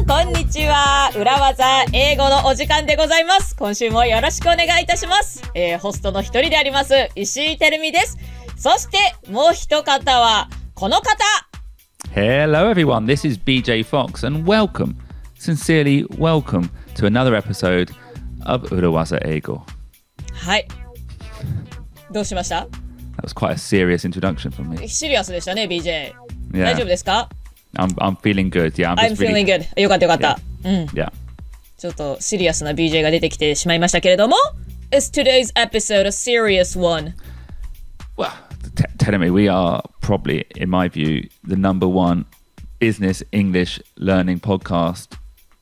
こんにちは。裏技英語のお時間でございます。今週もよろしくお願いいたします。ホストの一人であります石井光美です。そしてもう一方はこの方。Hello everyone, this is BJ Fox and welcome, sincerely welcome to another episode of 裏技英語。はい。どうしました？ That was quite a serious introduction from me. シリアスでしたね、BJ。Yeah. 大丈夫ですか？ I'm feeling good. Yeah, I'm feeling good. よかったよかった。Yeah. ちょっとシリアスな BJ が出てきてしまいましたけれども Is today's episode a serious one? Well, telling me we are probably, in my view, the number one business English learning podcast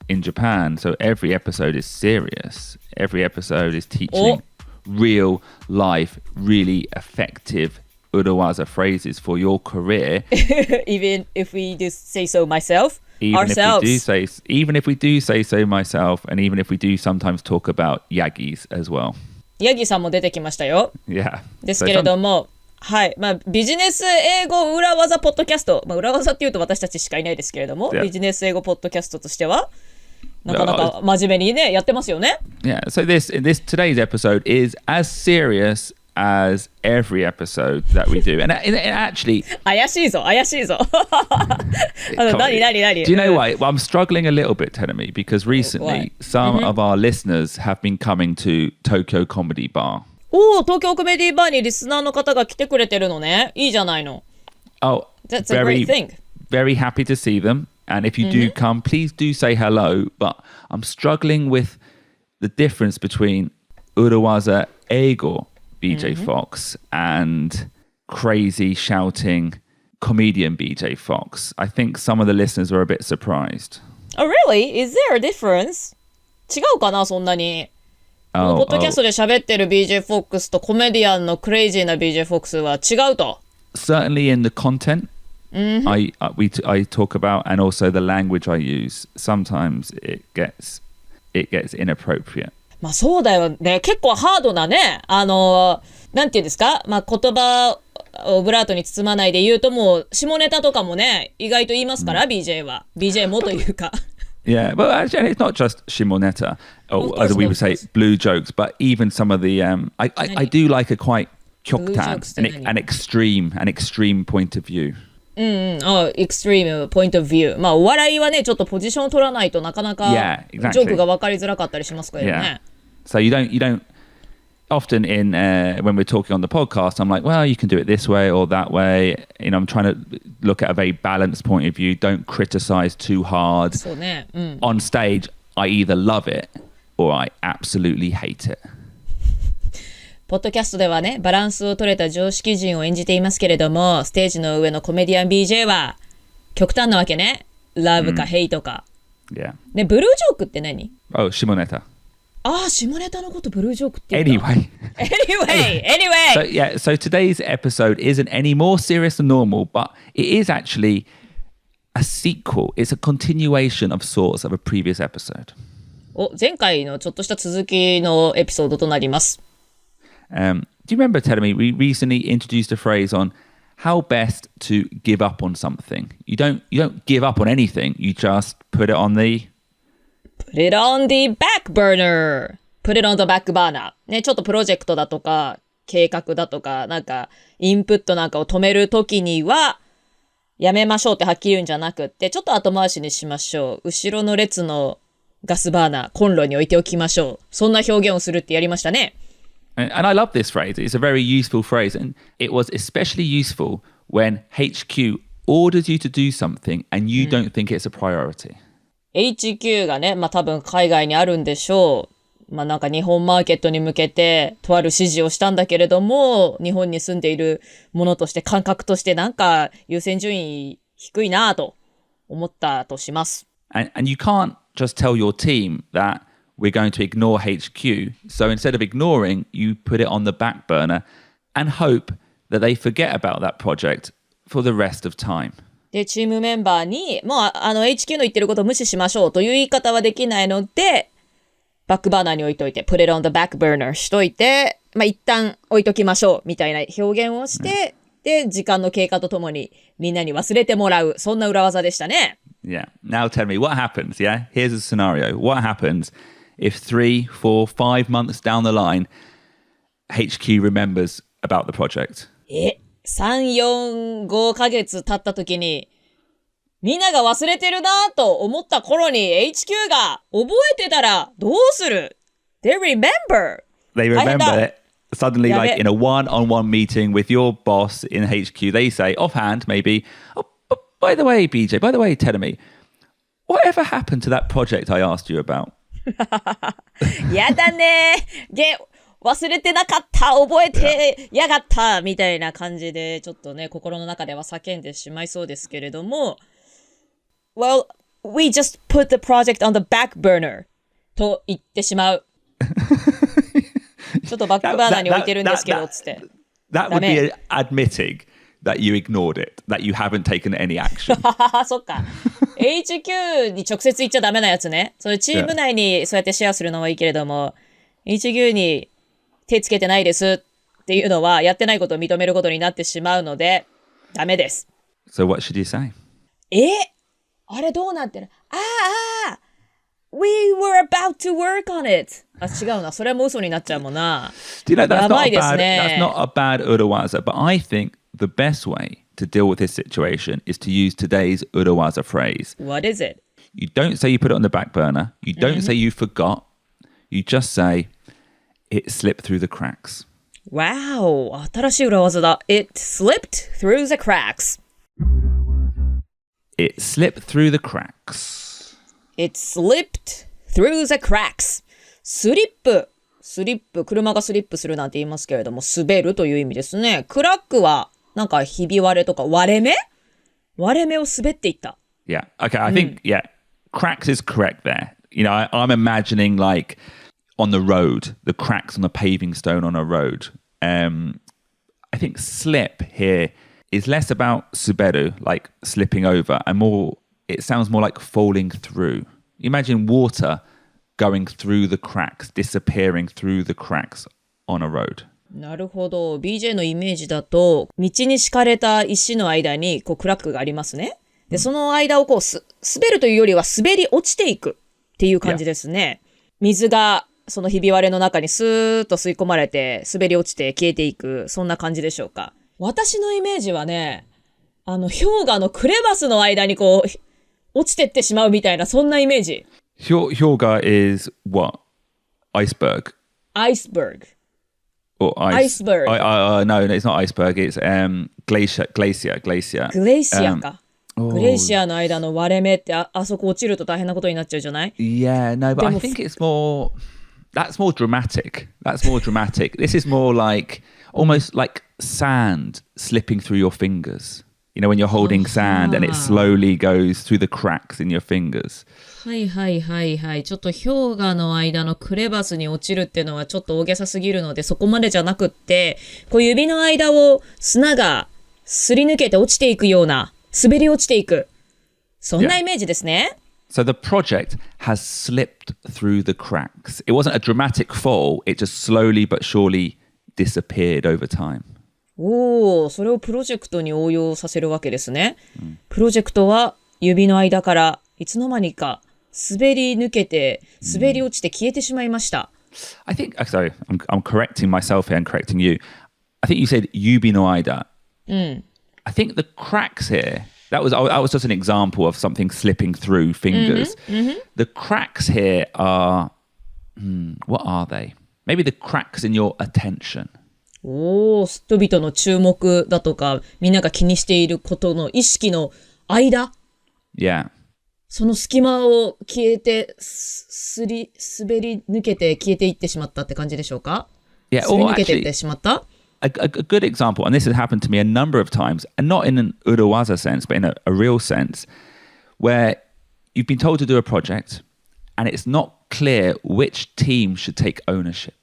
in Japan. So every episode is serious. Every episode is teaching real life, really effective Urawaza phrases for your career. Even if we do say so myself, even ourselves. Even if we do say so myself, and even if we do sometimes talk about Yagis as well. ヤギさんも出てきましたよ。Yeah. ですけれども、はい。まあ、ビジネス英語裏技ポッドキャスト。まあ、裏技っていうと私たちしかいないですけれども、ビジネス英語ポッドキャストとしては、なかなか真面目にね、やってますよね。Yeah. So today's episode is as serious as every episode that we do. And it actually... 怪しいぞ。何 Do you know why? Well, I'm struggling a little bit, Tenemi, because recently some of our listeners have been coming to Tokyo Comedy Bar. 東京コメディバーにリスナーの方が来てくれてるのね。いいじゃないの。Oh, that's a great thing. Very happy to see them. And if you do come, please do say hello. But I'm struggling with the difference between Urawaza Eigo, BJ Fox, and crazy shouting comedian BJ Fox. I think some of the listeners were a bit surprised. Oh, really? Is there a difference? 違うかな、そんなに。ポッドキャストで喋ってる BJ Fox とコメディアンのクレイジーな BJ Fox は違うと。Certainly in the content I talk about, and also the language I use. Sometimes it gets inappropriate. まあそうだよね。結構ハードなね。なんていうんですか、まあ言葉をオブラートに包まないで言うともう下ネタとかもね、意外と言いますから、BJ は。BJ もというか。Yeah, but actually it's not just shimoneta, or as we would say, blue jokes, but even some of the I do like a quite kyoktan, an extreme point of view. extreme point of view. まあお笑いはね、ちょっとポジションを取らないとなかなかジョークが分かりづらかったりしますからね。So you don't often when we're talking on the podcast, I'm like, well, you can do it this way or that way. You know, I'm trying to look at a very balanced point of view. Don't criticize too hard. そうね。On stage, I either love it or I absolutely hate it. ポッドキャストではね、バランスを取れた常識人を演じていますけれども、ステージの上のコメディアン BJ は極端なわけね。ラブかヘイトか。Yeah. ね、ブルージョークって何？ Oh, shimoneta. 下ネタのことブルージョークって言うか。Anyway. So today's episode isn't any more serious than normal, but it is actually a sequel. It's a continuation of sorts of a previous episode. 前回のちょっとした続きのエピソードとなります。Do you remember telling me we recently introduced a phrase on how best to give up on something? You don't give up on anything. You just put it on the backburner. Put it on the backburner. ね、ちょっとプロジェクトだとか、計画だとか、なんか、インプットなんかを止めるときには、やめましょうってはっきり言うんじゃなくって、ちょっと後回しにしましょう。後ろの列のガスバーナー、コンロに置いておきましょう。そんな表現をするってやりましたね。And I love this phrase. It's a very useful phrase. And it was especially useful when HQ orders you to do something and you don't think it's a priority. HQ がね、まあ多分海外にあるんでしょう。まあなんか日本マーケットに向けてとある指示をしたんだけれども、日本に住んでいるものとして感覚としてなんか優先順位低いなと思ったとします。And you can't just tell your team that we're going to ignore HQ. So instead of ignoring, you put it on the back burner and hope that they forget about that project for the rest of time. で、チームメンバーに、もうHQ の言ってることを無視しましょうという言い方はできないので、バックバーナーに置いといて、put it on the back burner しといて、まあ、一旦置いときましょうみたいな表現をして、で、時間の経過とともにみんなに忘れてもらう、そんな裏技でしたね。Yeah. Now tell me what happens, yeah? Here's a scenario. What happens if 3, 4, 5 months down the line, HQ remembers about the project? 3、4、5ヶ月経った時に、みんなが忘れてるなと思った頃に HQ が覚えてたらどうする？ They remember. They remember it. Suddenly, like in a one-on-one meeting with your boss in HQ, they say, offhand, maybe, oh, by the way, BJ, by the way, tell me, whatever happened to that project I asked you about? やだね。忘れてなかった、覚えてやがった、みたいな感じで、ちょっとね、心の中では叫んでしまいそうですけれども、Well, we just put the project on the back burner と言ってしまう。ちょっとバックバーナーに置いてるんですけど、つって。That would be admitting that you ignored it, that you haven't taken any action. そっか。HQ に直接言っちゃダメなやつね。それチーム内にそうやってシェアするのはいいけれども、HQ に手つけてないですっていうのは、やってないことを認めることになってしまうので、ダメです。So what should you say? あれどうなってる？We were about to work on it. 違うな。それも嘘になっちゃうもんな。Do you know, that's not a bad urawaza, but I think the best way to deal with this situation is to use today's urawaza phrase. What is it? You don't say you put it on the back burner. You don't say you forgot. You just say it slipped through the cracks. Wow. 新しい裏技だ。It slipped through the cracks. It slipped through the cracks.It slipped through the cracks. スリップ、車がスリップするなんて言いますけれども、滑るという意味ですね。クラックは、なんかひび割れとか割れ目を滑っていった。Yeah, okay, I think, cracks is correct there. You know, I'm imagining like on the road, the cracks on the paving stone on a road. I think slip here is less about suberu, like slipping over, and more...It sounds more like falling through. Imagine water going through the cracks, disappearing through the cracks on a road. なるほど。BJ のイメージだと、道に敷かれた石の間にこうクラックがありますね。で、その間をこう滑るというよりは滑り落ちていくっていう感じですね。水がそのひび割れの中にスーッと吸い込まれて滑り落ちて消えていく、そんな感じでしょうか。私のイメージはね、氷河のクレバスの間にこう、落ちてってしまうみたいな、そんなイメージ。Hyoga is what? Iceberg. Iceberg. Or iceberg. No, it's not iceberg. It's glacier. グレイシアか。グレイシアの間の割れ目ってあそこ落ちると大変なことになっちゃうじゃない？ Yeah, no, but I think it's more... That's more dramatic. This is more like, almost like sand slipping through your fingers.You know, when you're holding sand and it slowly goes through the cracks in your fingers. はいはいはいはい。ちょっと氷河の間のクレバスに落ちるっていうのはちょっと大げさすぎるので、そこまでじゃなくって、こう指の間を砂がすり抜けて落ちていくような、滑り落ちていく。そんなイメージですね。So the project has slipped through the cracks. It wasn't a dramatic fall. It just slowly but surely disappeared over time.それをプロジェクトに応用させるわけですね。プロジェクトは指の間からいつの間にか滑り抜けて、滑り落ちて消えてしまいました。I think, sorry, I'm correcting myself here and correcting you. I think you said yubi no aida. I think the cracks here, that was just an example of something slipping through fingers. The cracks here are, what are they? Maybe the cracks in your attention.人々の注目だとか、みんなが気にしていることの意識の間。Yeah. その隙間を消えて、滑り抜けて消えていってしまったって感じでしょうか？ Yeah, 滑り抜けていってしまった？ A good example, and this has happened to me a number of times, and not in an urawaza sense, but in a real sense, where you've been told to do a project, and it's not clear which team should take ownership.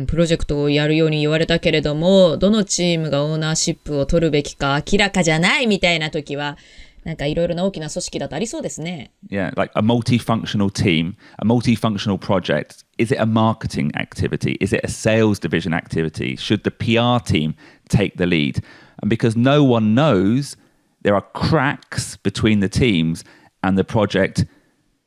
プロジェクトをやるように言われたけれども、どのチームがオーナーシップを取るべきか明らかじゃないみたいな時は、なんかいろいろな大きな組織だとありそうですね。Yeah, like a multifunctional team, a multifunctional project. Is it a marketing activity? Is it a sales division activity? Should the PR team take the lead? And because no one knows, there are cracks between the teams, and the project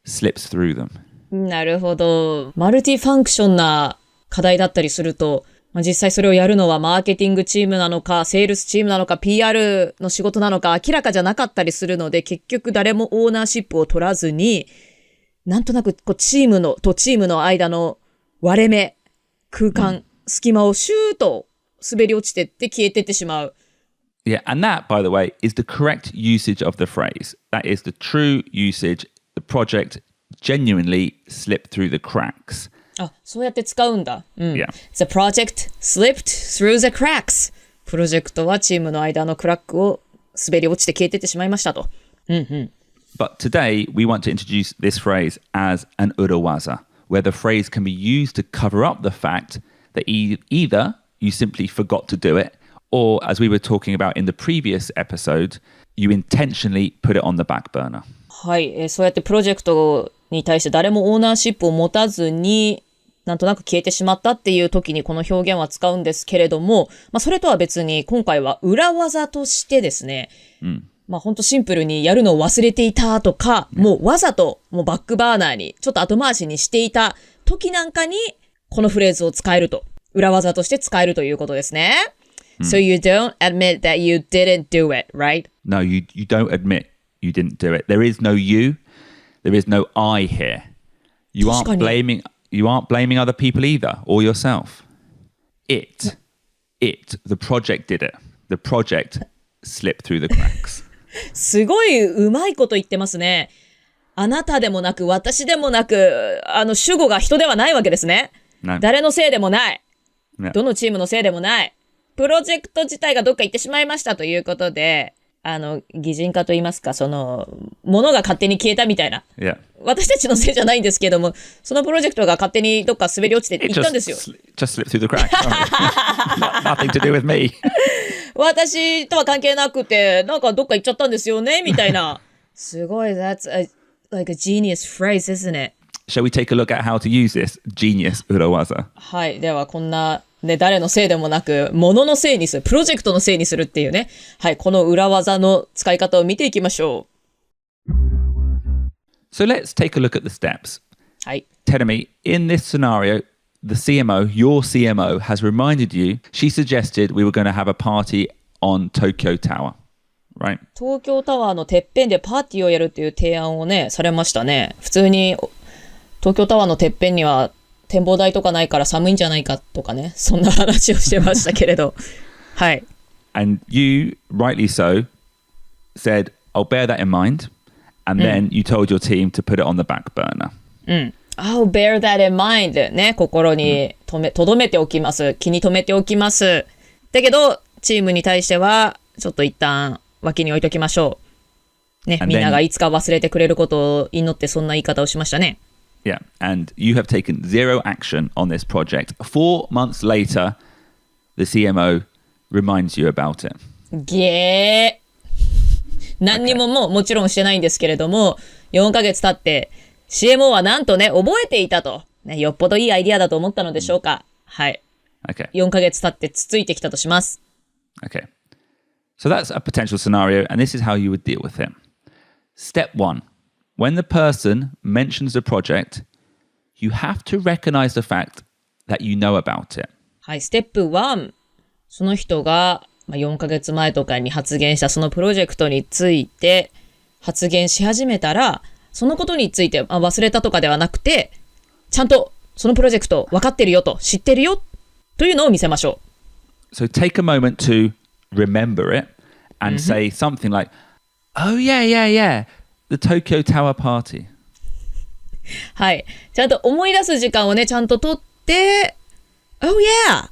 slips through them. なるほど。マルティファンクションな課題だったりすると、実際それをやるのはマーケティングチームなのか、セールスチームなのか、PR の仕事なのか明らかじゃなかったりするので、結局誰もオーナーシップを取らずに、なんとなくチームの間の割れ目、空間、隙間をシューと滑り落ちてって消えてってしまう。Yeah, and that, by the way, is the correct usage of the phrase. That is the true usage. The project genuinely slipped through the cracks. あ、そうやって使うんだ。Yeah. The project slipped through the cracks. プロジェクトはチームの間のクラックを滑り落ちて消えてってしまいましたと。But today, we want to introduce this phrase as an urawaza, where the phrase can be used to cover up the fact that either you simply forgot to do it, or as we were talking about in the previous episode, you intentionally put it on the back burner. はい、そうやってプロジェクトに対して誰もオーナーシップを持たずに、なんとなく消えてしまったっていう時にこの表現は使うんですけれども、それとは別に今回は裏技としてですね、ほんとシンプルにやるのを忘れていたとか、もうわざともうバックバーナーにちょっと後回しにしていた時なんかにこのフレーズを使えると、裏技として使えるということですね。So you don't admit that you didn't do it, right? No, you don't admit you didn't do it. There is no you. There is no I here. You aren't blaming other people either, or yourself. The project did it. The project slipped through the cracks. すごいうまいこと言ってますね。あなたでもなく、私でもなく、主語が人ではないわけですね。No. 誰のせいでもない。No. どのチームのせいでもない。プロジェクト自体がどっか行ってしまいましたということで、擬人化と言いますか、物が勝手に消えたみたいな。Yeah. 私たちのせいじゃないんですけども、そのプロジェクトが勝手にどっか滑り落ちていったんですよ。Just slipped through the cracks. Nothing to do with me. 私とは関係なくて、なんかどっか行っちゃったんですよね、みたいな。すごい、that's like a genius phrase, isn't it? Shall we take a look at how to use this genius urawaza? はい。では、こんな、ね、誰のせいでもなく、物のせいにする、プロジェクトのせいにするっていうね。はい。この裏技の使い方を見ていきましょう。So let's take a look at the steps. はい。Terumi, in this scenario, the CMO, your CMO, has reminded you, she suggested we were going to have a party on Tokyo Tower, right? 東京タワーのてっぺんでパーティーをやるっていう提案をね、されましたね。普通に、東京タワーのてっぺんには展望台とかないから寒いんじゃないかとかね、そんな話をしてましたけれど。はい。And you, rightly so, said, I'll bear that in mind. And then you told your team to put it on the back burner. I'll bear that in mind. ね、心に留めておきます。気に留めておきます。だけど、チームに対しては、ちょっと一旦脇に置いときましょう。ね、みんながいつか忘れてくれることを祈ってそんな言い方をしましたね。Yeah, and you have taken zero action on this project. 4 months later, the CMO reminds you about it. ゲー。何にももちろんしてないんですけれども、4ヶ月経って、CMO はなんとね、覚えていたと。ね、よっぽどいいアイディアだと思ったのでしょうか。はい。Okay. 4ヶ月経ってつついてきたとします。Okay. So that's a potential scenario, and this is how you would deal with it. Step 1. When the person mentions the project, you have to recognize the fact that you know about it. はい、ステップ1。その人が4ヶ月前とかに発言したそのプロジェクトについて発言し始めたら、そのことについて忘れたとかではなくて、ちゃんとそのプロジェクト分かってるよと、知ってるよというのを見せましょう。So take a moment to remember it and say something like, oh yeah, the Tokyo Tower party. はい。ちゃんと思い出す時間をね、ちゃんと取って、oh yeah!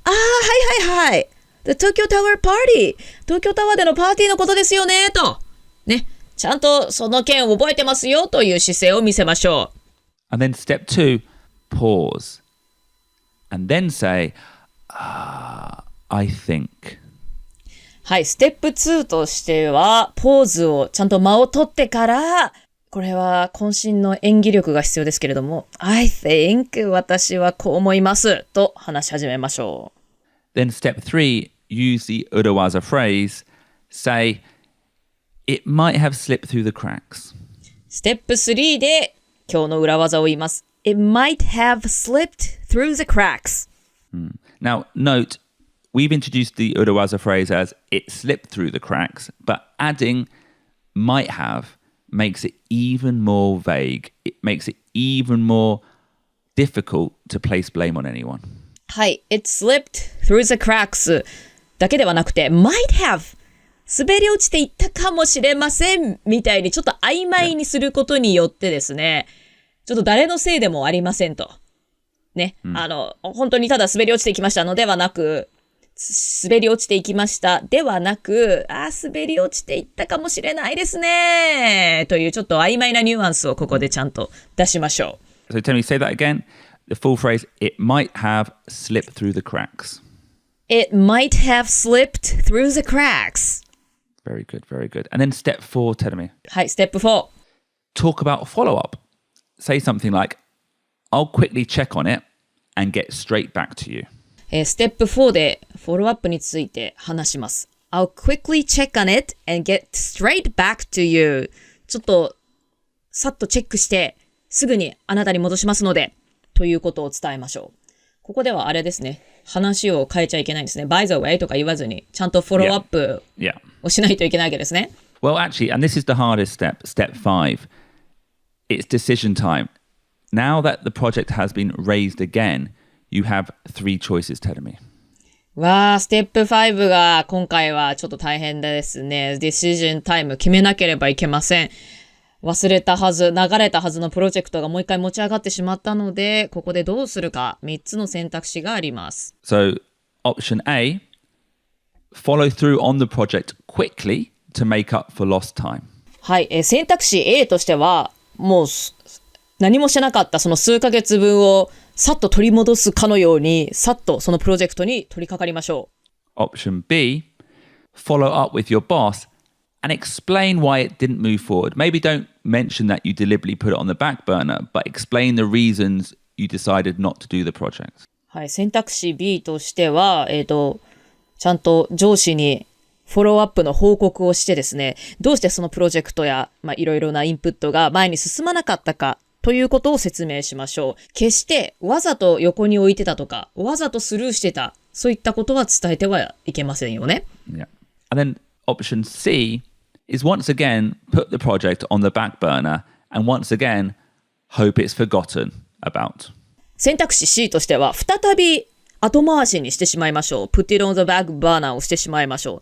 はい。The Tokyo Tower Party! 東京タワーでのパーティーのことですよねと。ね。ちゃんとその件を覚えてますよという姿勢を見せましょう。And then step 2, pause. And then say, I think. はい。ステップ2としては、ポーズをちゃんと間を取ってから、これは渾身の演技力が必要ですけれども、I think 私はこう思いますと話し始めましょう。Then step 3, use the urawaza phrase, say, it might have slipped through the cracks. ステップ3で今日の裏技を言います。It might have slipped through the cracks.、Now, note, we've introduced the urawaza phrase as it slipped through the cracks, but adding might have makes it even more vague. It makes it even more difficult to place blame on anyone. はい。It slipped through the cracks だけではなくて might have 滑り落ちていったかもしれませんみたいにちょっと曖昧にすることによってですね、ちょっと誰のせいでもありませんと。ね。本当にただ滑り落ちていきましたのではなく、滑り落ちていきましたではなく、滑り落ちていったかもしれないですね。というちょっと曖昧なニュアンスをここでちゃんと出しましょう。So tell me, say that again. The full phrase, it might have slipped through the cracks. It might have slipped through the cracks. Very good, very good. And then step 4, tell me. はい、ステップ4。Talk about follow-up. Say something like, I'll quickly check on it and get straight back to you. ステップ4でフォローアップについて話します。I'll quickly check on it and get straight back to you. ちょっとさっとチェックしてすぐにあなたに戻しますのでということを伝えましょう。ここではあれですね。話を変えちゃいけないんですね。By the way とか言わずにちゃんとフォローアップをしないといけないわけですね。Well, actually, and this is the hardest step, step 5. It's decision time. Now that the project has been raised again, you have 3 choices, tell me. わー、ステップ5が今回はちょっと大変ですね。Decision time 決めなければいけません。忘れたはず、流れたはずのプロジェクトがもう一回持ち上がってしまったので、ここでどうするか3つの選択肢があります。So, option A, follow through on the project quickly to make up for lost time. はい、選択肢 A としては、もう何もしてなかったその数ヶ月分をさっと取り戻すかのように、さっとそのプロジェクトに取り掛かりましょう。Option B, follow up with your boss and explain why it didn't move forward. Maybe don't mention that you deliberately put it on the back burner, but explain the reasons you decided not to do the project. はい、選択肢 B としては、ちゃんと上司にフォローアップの報告をしてですね、どうしてそのプロジェクトや、いろいろなインプットが前に進まなかったかということを説明しましょう。決してわざと横に置いてたとか、わざとスルーしてた、そういったことは伝えてはいけませんよね。Yeah. And then option C is once again put the project on the back burner and once again hope it's forgotten about. 選択肢 C としては再び後回しにしてしまいましょう。put it on the back burner をしてしまいましょう。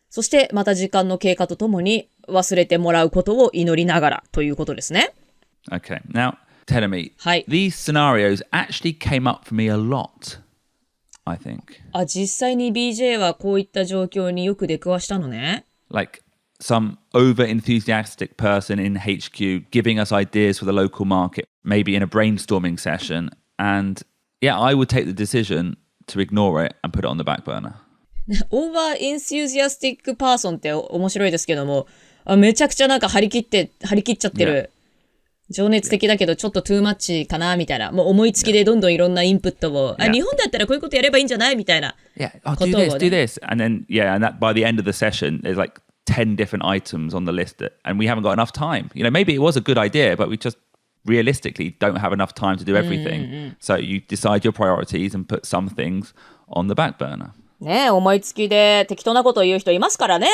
そしてまた時間の経過とともに忘れてもらうことを祈りながらということですね。Okay, now tell me, はい。these scenarios actually came up for me a lot, I think. 実際に BJ はこういった状況によく出くわしたのね。Like some over-enthusiastic person in HQ giving us ideas for the local market, maybe in a brainstorming session, and yeah, I would take the decision to ignore it and put it on the back burner. オーバーエンスユージアスティックパーソンって面白いですけども、めちゃくちゃなんか張り切っちゃってる。情熱的だけどちょっとトゥーマッチかなみたいな。もう思いつきでどんどんいろんなインプットを、日本だったらこういうことやればいいんじゃないみたいな。Yeah, do this, do this. And then, and that by the end of the session, there's like 10 different items on the list and we haven't got enough time. Maybe it was a good idea, but we just realistically don't have enough time to do everything. So you decide your priorities and put some things on the back burner. ね、思いつきで適当なことを言う人いますからね。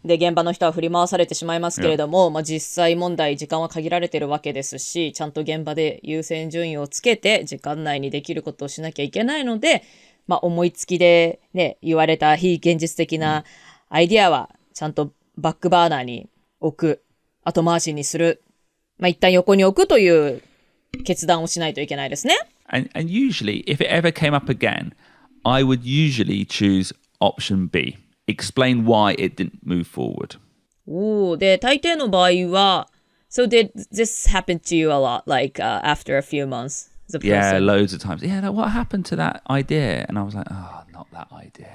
で、現場の人は振り回されてしまいますけれども、実際問題、時間は限られてるわけですし、ちゃんと現場で優先順位をつけて、時間内にできることをしなきゃいけないので、思いつきでね、言われた非現実的なアイディアは、ちゃんとバックバーナーに置く、後回しにする、一旦横に置くという決断をしないといけないですね。And usually, if it ever came up again, I would usually choose option B. Explain why it didn't move forward. で、大抵の場合は、So did this happen to you a lot, like after a few months? Yeah, loads of times. Yeah, what happened to that idea? And I was like, oh, not that idea.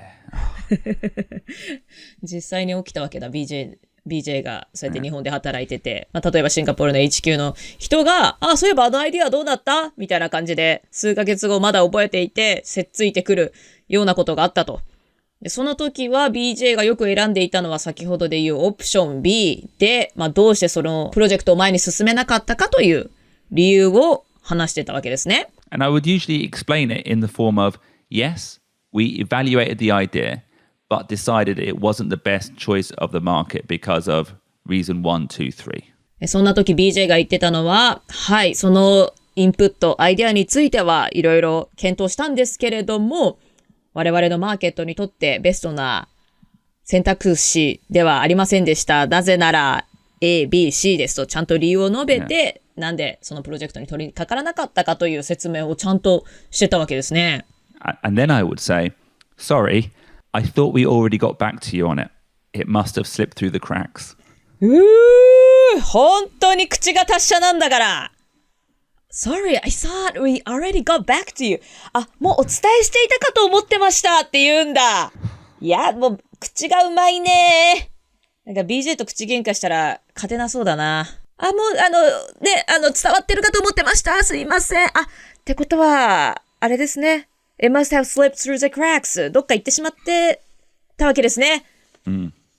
実際に起きたわけだ、BJ がそうやって日本で働いてて、例えばシンガポールの HQ の人が、そういえばあのアイディアどうなったみたいな感じで、数ヶ月後まだ覚えていて、せっついてくるようなことがあったとでその時は BJ がよく選んでいたのは先ほどで言うオプション B で、どうしてそのプロジェクトを前に進めなかったかという理由を話してたわけですね。And I would usually explain it in the form of, yes, we evaluated the idea, but decided it wasn't the best choice of the market because of reason 1, 2, 3. そんな時 BJ が言ってたのは、はい、そのインプット、アイデアについてはいろいろ検討したんですけれども、我々のマーケットにとってベストな選択肢ではありませんでした。なぜなら A, B, C ですとちゃんと理由を述べて、なんでそのプロジェクトに取り掛からなかったかという説明をちゃんとしてたわけですね。And then I would say, sorry, I thought we already got back to you on it. It must have slipped through the cracks. 本当に口が達者なんだから。Sorry, I thought we already got back to you. もうお伝えしていたかと思ってましたって言うんだ。いや、もう口がうまいね。なんか BJ と口喧嘩したら勝てなそうだな。もう伝わってるかと思ってました。すいません。ってことは、あれですね。It must have slipped through the cracks. どっか行ってしまってたわけですね。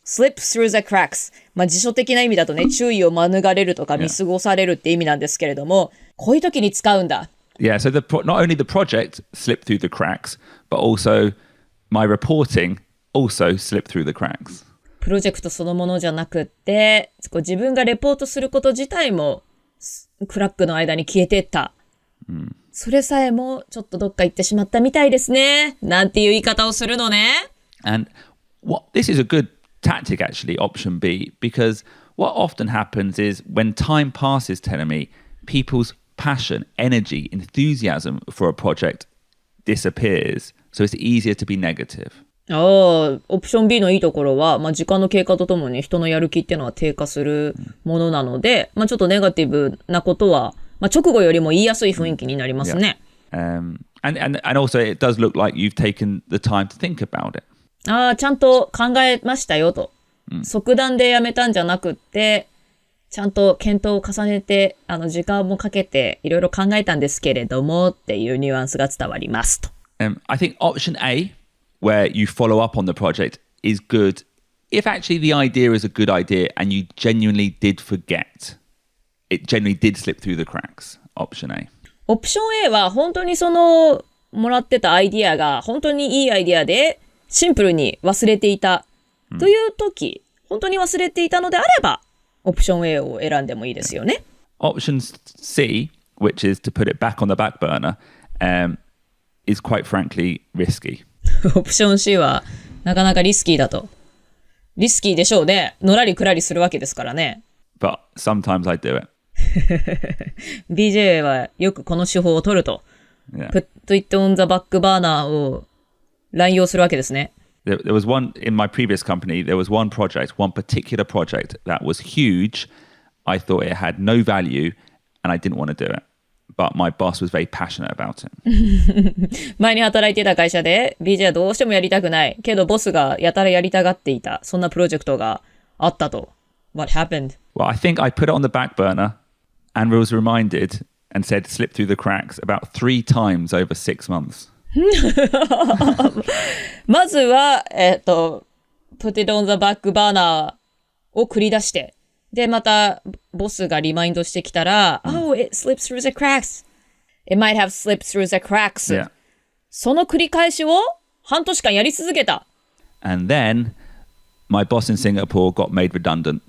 slip through the cracks. 辞書的な意味だとね、注意を免れるとか見過ごされるって意味なんですけれども、こういう時に使うんだ。Yeah, so not only the project slipped through the cracks, but also my reporting also slipped through the cracks. プロジェクトそのものじゃなくって、自分がレポートすること自体もクラックの間に消えてった。それさえもちょっとどっか行ってしまったみたいですね。なんていう言い方をするのね。And this is a good tactic actually, option B, because what often happens is when time passes, telling me, people's passion, energy, enthusiasm for a project disappears, so it's easier to be negative. オプション B のいいところは、時間の経過とともに人のやる気っていうのは低下するものなので、ちょっとネガティブなことは、直後よりも言いやすい雰囲気になりますね。And also it does look like you've taken the time to think about it. ちゃんと考えましたよと。即断でやめたんじゃなくって、ちゃんと検討を重ねて、時間もかけていろいろ考えたんですけれどもっていうニュアンスが伝わりますと。I think option A, where you follow up on the project, is good if actually the idea is a good idea and you genuinely did forget. It genuinely did slip through the cracks. Option A. オプション A は本当にそのもらってたアイディアが本当にいいアイディアでシンプルに忘れていたという時、本当に忘れていたのであればオプション A を選んでもいいですよね。Option C, which is to put it back on the back burner, is quite frankly risky. オプション C はなかなかリスキーだと。リスキーでしょうね。のらりくらりするわけですからね。But sometimes I do it. BJ はよくこの手法を取ると。Yeah. Put it on the back burner を乱用するわけですね。There was one in my previous company, there was one particular project that was huge. I thought it had no value and I didn't want to do it. But my boss was very passionate about it. 前に働いていた会社で BJ はどうしてもやりたくない。けどボスがやたらやりたがっていた。そんなプロジェクトがあったと。What happened? Well, I think I put it on the back burner and was reminded and said slip through the cracks about 3 times over 6 months. まずは、put it on the back burner を繰り出して、で、また、ボスがリマインドしてきたら、Oh, it slips through the cracks. It might have slipped through the cracks. Yeah. その繰り返しを半年間やり続けた。And then my boss in Singapore got made redundant.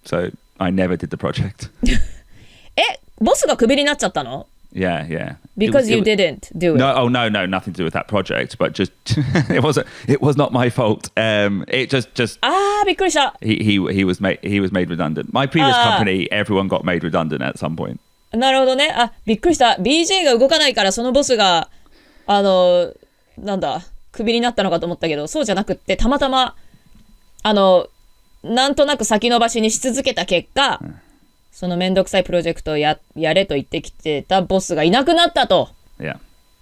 So I never did the project. ボスがクビになっちゃったの？ Yeah, yeah. Because you didn't do it. No, nothing to do with that project. But just it was not my fault. It just. びっくりした。He was made redundant. My previous company, everyone got made redundant at some point. なるほどね。びっくりした。BJ が動かないからそのボスがクビになったのかと思ったけど、そうじゃなくってたまたまなんとなく先延ばしにし続けた結果。そのめんどくさいプロジェクトをやれと言ってきてたボスがいなくなったと。Yeah.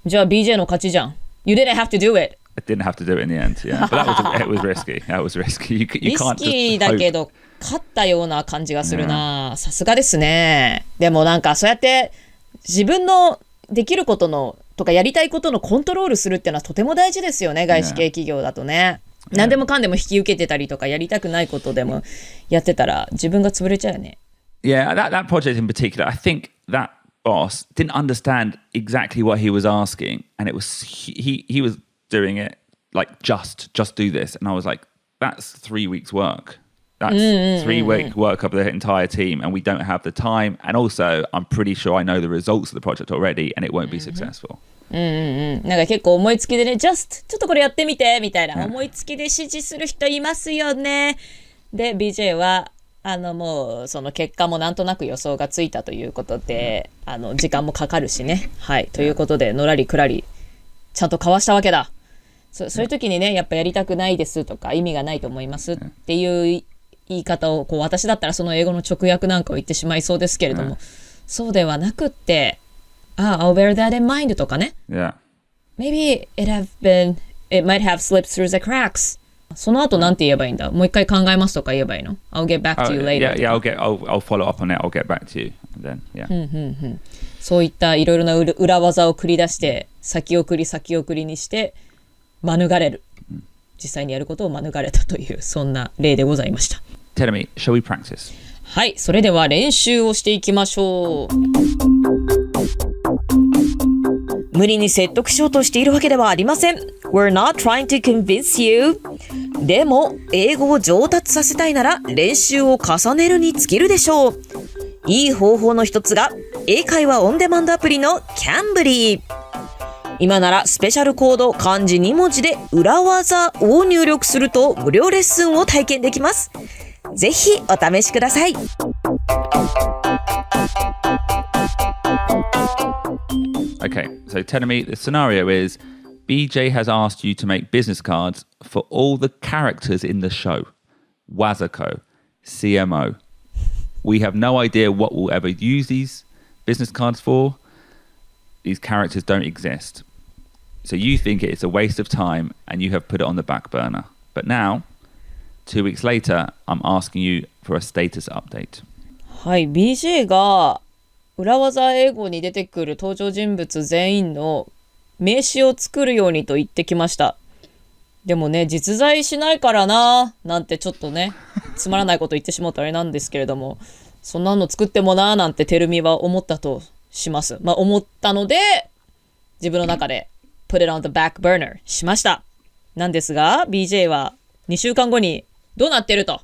じゃあ BJ の勝ちじゃん。You didn't have to do it. I didn't have to do it in the end. Yeah. But it was risky. That was risky. You リス can't キー just だけ hope. ど勝ったような感じがするな。さすがですね。でもなんかそうやって自分のできることのとかやりたいことのコントロールするっていうのはとても大事ですよね、外資系企業だとね。何でもかんでも引き受けてたりとか、やりたくないことでもやってたら自分が潰れちゃうよね。Yeah, that project in particular, I think that boss didn't understand exactly what he was asking, and it was he was doing it like just do this, and I was like, that's 3 weeks work. That's 3 week work of the entire team, and we don't have the time. And also, I'm pretty sure I know the results of the project already, and it won't be successful. なんか結構思いつきでね、ちょっとこれやってみてみたいな、思いつきで指示する人いますよね。で BJ はもうその結果もなんとなく予想がついたということで、時間もかかるしね。はい、ということでのらりくらりちゃんとかわしたわけだ。そういう時にね、やっぱやりたくないですとか意味がないと思いますっていう言い方を私だったらその英語の直訳なんかを言ってしまいそうですけれども、そうではなくって、I'll bear that in mind とかね。Yeah. Maybe it might have slipped through the cracks. その後なんて言えばいいんだ？もう一回考えますとか言えばいいの？ I'll get back to you later. Yeah, I'll follow up on it. I'll get back to you. And then, yeah. そういったいろいろな裏技を繰り出して先送りにして免れる。実際にやることを免れたというそんな例でございました。Tell me, shall we practice? はい、それでは練習をしていきましょう。無理に説得しようとしているわけではありません。We're not trying to convince you. でも、英語を上達させたいなら練習を重ねるに尽きるでしょう。いい方法の一つが、英会話オンデマンドアプリのキャンブリー。今ならスペシャルコード漢字2文字で裏技を入力すると無料レッスンを体験できます。ぜひお試しください。Okay, so tell me, the scenario is BJ has asked you to make business cards for all the characters in the show. Wazako, CMO. We have no idea what we'll ever use these business cards for. These characters don't exist. So you think it's a waste of time and you have put it on the back burner. But now, 2 weeks later, I'm asking you for a status update. はい、BJ が裏技英語に出てくる登場人物全員の名詞を作るようにと言ってきました。でもね、実在しないからな、なんてちょっとね、つまらないこと言ってしまったあれなんですけれども、そんなの作ってもな、なんててるみは思ったとします。まあ思ったので、自分の中で put it on the back burner しました。なんですが、BJ は2週間後にどうなってると。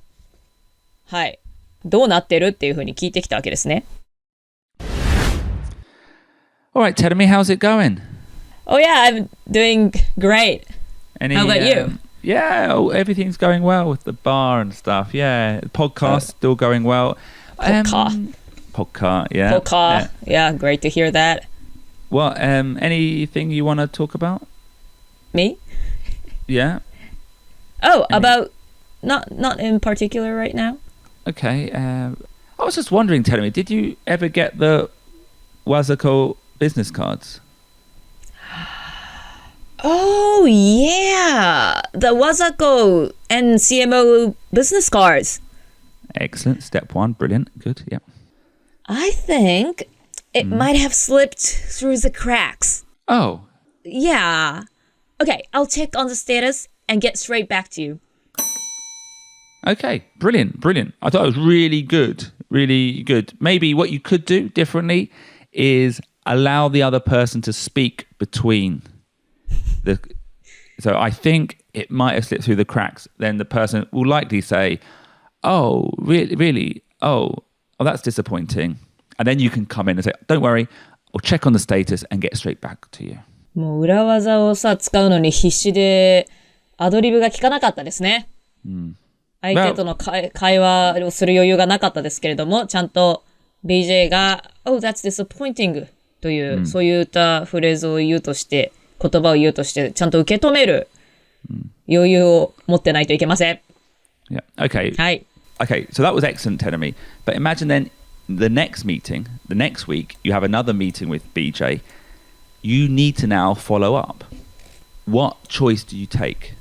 はい。どうなってるっていうふうに聞いてきたわけですね。All right, tell me, how's it going? Oh yeah, I'm doing great. How about you? Yeah, everything's going well with the bar and stuff. Yeah, the podcast still going well. Podcast, yeah. Yeah, great to hear that. What, anything you want to talk about? Me? Yeah. About not in particular right now. Okay. I was just wondering, tell me, did you ever get the Wazako business cards? Oh yeah, the Wazako and CMO business cards. Excellent. Step 1, brilliant. Good. Yeah. I think it might have slipped through the cracks. Oh. Yeah. Okay, I'll check on the status and get straight back to you. Okay, brilliant. I thought it was really good. Maybe what you could do differently is allow the other person to speak between the... So I think it might have slipped through the cracks. Then the person will likely say, oh, really? Oh, that's disappointing. And then you can come in and say, don't worry, I'll check on the status and get straight back to you. もう裏技をさ、使うのに必死でアドリブが効かなかったですね。相手との会話をする余裕がなかったですけれども、ちゃんと BJ が Oh, that's disappointing という、そういったフレーズを言うとして、言葉を言うとして、ちゃんと受け止める余裕を持ってないといけません。Yeah. Okay. はい。Okay, so that was excellent, Terumi. But imagine then the next meeting, the next week, you have another meeting with BJ. You need to now follow up. What choice do you take?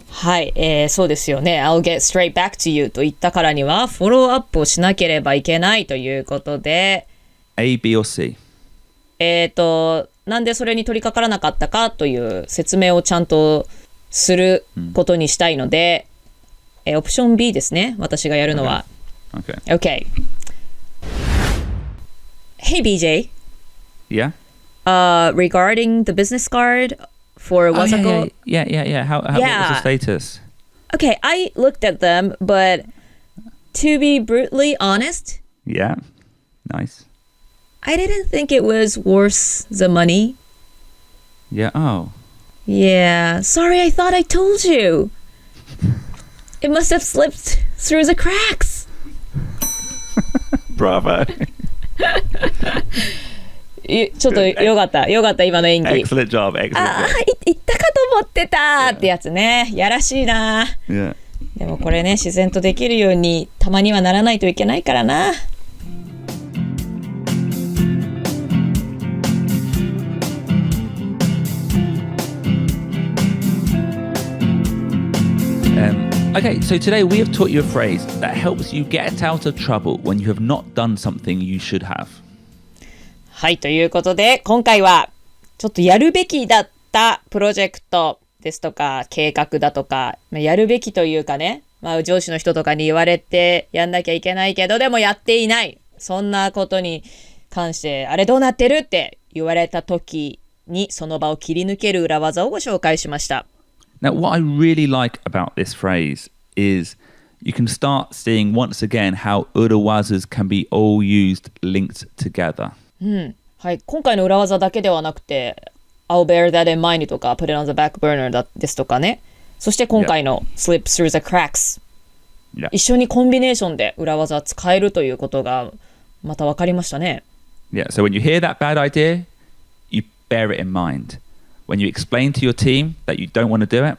はい、そうですよね。I'll get straight back to you と言ったからには、フォローアップをしなければいけないということで、A, B or C? なんでそれに取り掛からなかったかという説明をちゃんとすることにしたいので、オプション B ですね。私がやるのは。Okay. Hey BJ. Yeah. Regarding the business card for Wasako. Yeah. What was the status? Okay, I looked at them, but to be brutally honest, Yeah. Nice. I didn't think it was worth the money. Yeah. Oh. Yeah, sorry, I thought I told you. It must have slipped through the cracks. Bravo. ちょっとよかった今の演技。Excellent job. 言ったかと思ってたってやつね。やらしいな。Yeah. でもこれね、自然とできるようにたまにはならないといけないからな。Okay, so today we have taught you a phrase that helps you get out of trouble when you have not done something you should have. はい、ということで今回はちょっとやるべきだったプロジェクトですとか計画だとか、やるべきというかね、上司の人とかに言われてやんなきゃいけないけどでもやっていない、そんなことに関してあれどうなってるって言われた時にその場を切り抜ける裏技をご紹介しました。Now, what I really like about this phrase is you can start seeing once again how urawazas can be all used linked together. はい、今回の裏技だけではなくて I'll bear that in mind とか put it on the backburner ですとかね、そして今回の slip through the cracks、一緒にコンビネーションで裏技使えるということがまた分かりましたね。Yeah, so when you hear that bad idea, you bear it in mind.When you explain to your team that you don't want to do it,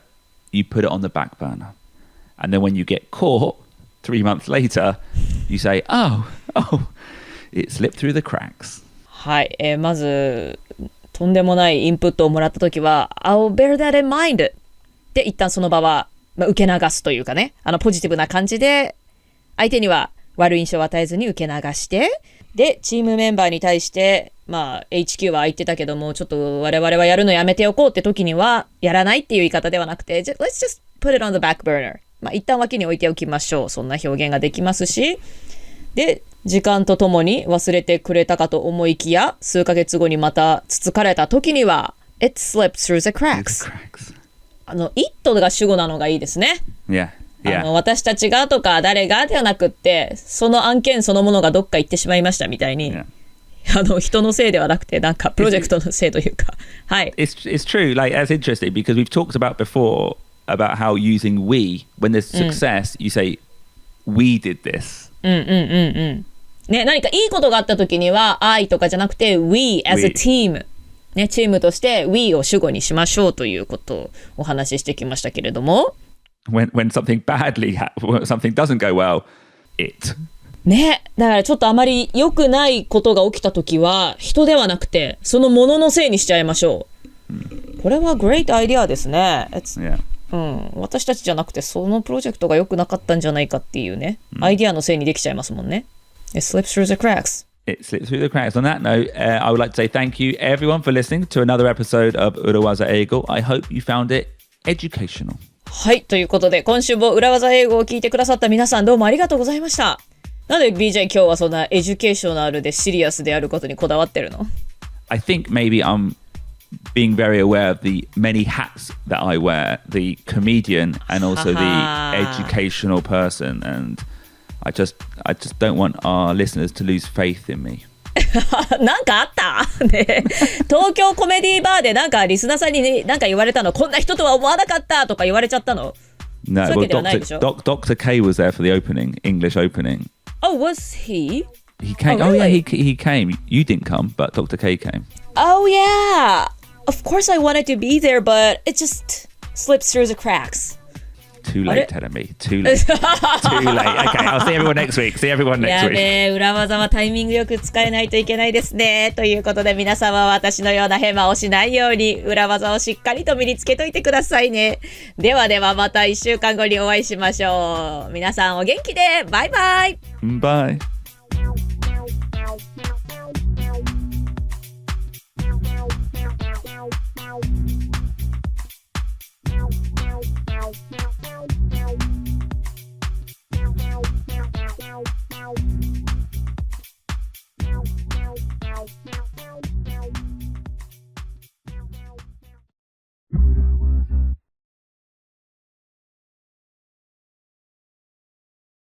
you put it on the back burner. And then when you get caught 3 months later, you say, oh, it slipped through the cracks. はい、まずとんでもないインプットをもらったときは I'll bear that in mind で一旦その場は、受け流すというかね、ポジティブな感じで相手には悪い印象を与えずに受け流して、でチームメンバーに対してHQ は言ってたけどもちょっと我々はやるのやめておこうって時にはやらないっていう言い方ではなくて Let's just put it on the back burner、一旦脇に置いておきましょう、そんな表現ができますし、で時間とともに忘れてくれたかと思いきや数ヶ月後にまたつつかれた時には It slipped through the cracks。 it が主語なのがいいですね。私たちがとか誰がではなくってその案件そのものがどっか行ってしまいましたみたいに、人のせいではなくてなんかプロジェクトのせいというか、はい。It's true. Like that's interesting because we've talked about before about how using we when there's success, you say we did this. ね、何かいいことがあった時には I とかじゃなくて we as a team。ね、チームとして we を主語にしましょうということをお話ししてきましたけれども。When something something doesn't go well, it. ね、だからちょっとあまり良くないことが起きたときは人ではなくてそのもののせいにしちゃいましょう。これはグレートアイデアですね。私たちじゃなくてそのプロジェクトが良くなかったんじゃないかっていうね、アイデアのせいにできちゃいますもんね。It slips through the cracks. It slips through the cracks. On that note, I would like to say thank you everyone for listening to another episode of Urawaza Eigo. I hope you found it educational. はい、ということで今週も裏技英語を聞いてくださった皆さんどうもありがとうございました。なんで BJ 今日はそんなエデュケーショナルでシリアスであることにこだわってるの？ I think maybe I'm being very aware of the many hats that I wear, the comedian and also the educational person, and I just don't want our listeners to lose faith in me. なんかあったね、東京コメディバーでなんかリスナーさんに、ね、なんか言われたの、こんな人とは思わなかったとか言われちゃったの？ No, well, Dr. K was there for the opening, English opening. Oh, was he? He came. Oh, really? Yeah, he came. You didn't come, but Dr. K came. Oh, yeah. Of course I wanted to be there, but it just slips through the cracks. Too late, telling me. Too late. Too late. Okay, I'll see everyone next week. See everyone next week. やべえ、裏技はタイミングよく使えないといけないですね。ということで皆様は私のようなヘマをしないように裏技をしっかりと身につけといてくださいね。ではではまた1週間後にお会いしましょう。皆さんお元気で。バイバイ。Bye.